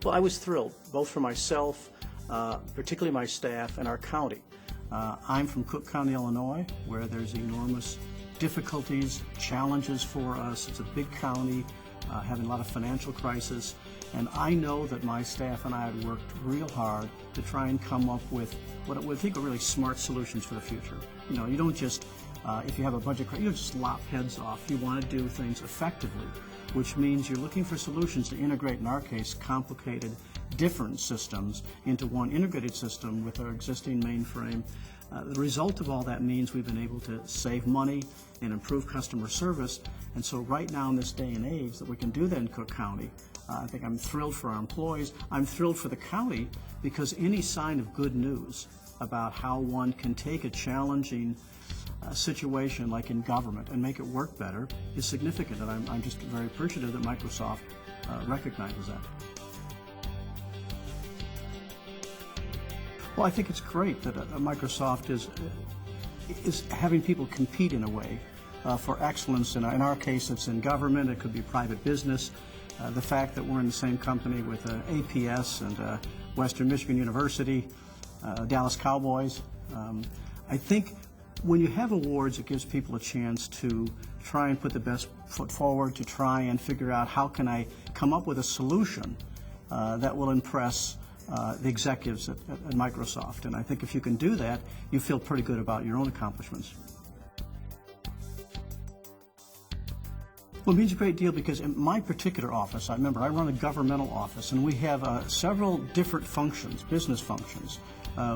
Well, I was thrilled, both for myself, particularly my staff, and our county. I'm from Cook County, Illinois, where there's enormous difficulties, challenges for us. It's a big county, having a lot of financial crisis, and I know that my staff and I had worked real hard to try and come up with what I think are really smart solutions for the future. You know, you don't just, if you have a budget crisis, you don't just lop heads off. You want to do things effectively, which means you're looking for solutions to integrate, in our case, complicated, different systems into one integrated system with our existing mainframe. The result of all that means we've been able to save money and improve customer service. And so right now in this day and age that we can do that in Cook County, I think I'm thrilled for our employees. I'm thrilled for the county because any sign of good news about how one can take a challenging situation like in government and make it work better is significant, and I'm just very appreciative that Microsoft recognizes that. Well, I think it's great that Microsoft is having people compete in a way for excellence. In our case, it's in government. It could be private business. The fact that we're in the same company with APS and Western Michigan University, Dallas Cowboys. I think when you have awards, it gives people a chance to try and put the best foot forward, to try and figure out how can I come up with a solution that will impress the executives at Microsoft. And I think if you can do that, you feel pretty good about your own accomplishments. Well, it means a great deal because in my particular office, I remember I run a governmental office, and we have several different functions, business functions.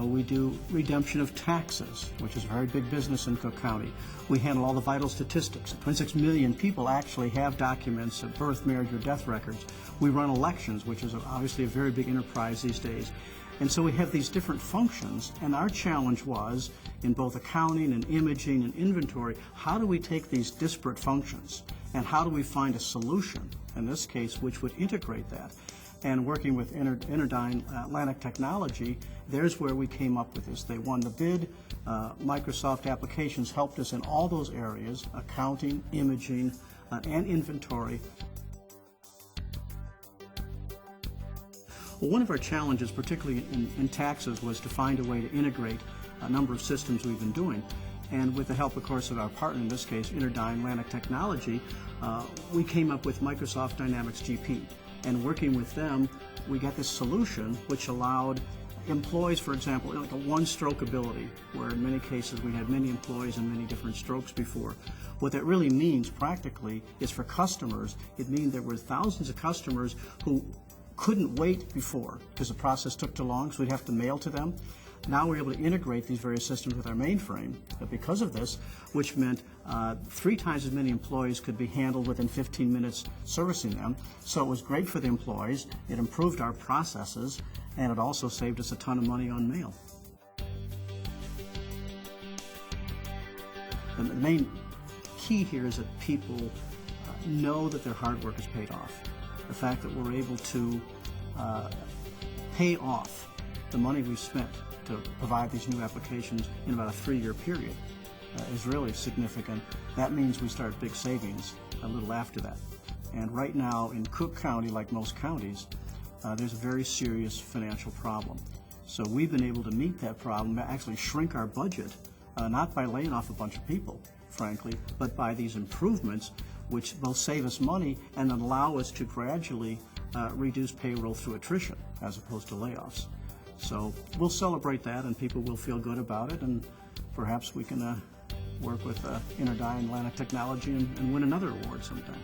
We do redemption of taxes, which is a very big business in Cook County. We handle all the vital statistics. 26 million people actually have documents of birth, marriage, or death records. We run elections, which is obviously a very big enterprise these days. And so we have these different functions, and our challenge was, in both accounting and imaging and inventory, how do we take these disparate functions and how do we find a solution, in this case, which would integrate that? And working with InterDyn LANAC technology, there's where we came up with this. They won the bid. Microsoft Applications helped us in all those areas, accounting, imaging, and inventory. Well, one of our challenges, particularly in taxes, was to find a way to integrate a number of systems we've been doing. And with the help, of course, of our partner, in this case, InterDyn LANAC technology, we came up with Microsoft Dynamics GP. And working with them, we got this solution which allowed employees, for example, like a one-stroke ability, where in many cases we had many employees and many different strokes before. What that really means practically is for customers, it means there were thousands of customers who couldn't wait before because the process took too long, so we'd have to mail to them. Now we're able to integrate these various systems with our mainframe because of this, which meant 3 times as many employees could be handled within 15 minutes servicing them. So it was great for the employees, it improved our processes, and it also saved us a ton of money on mail. And the main key here is that people know that their hard work is paid off. The fact that we're able to pay off the money we've spent to provide these new applications in about a 3-year period is really significant. That means we start big savings a little after that. And right now in Cook County, like most counties, there's a very serious financial problem. So we've been able to meet that problem, actually shrink our budget, not by laying off a bunch of people, frankly, but by these improvements which both save us money and allow us to gradually reduce payroll through attrition as opposed to layoffs. So we'll celebrate that, and people will feel good about it, and perhaps we can work with InterDyn LANAC technology and win another award sometime.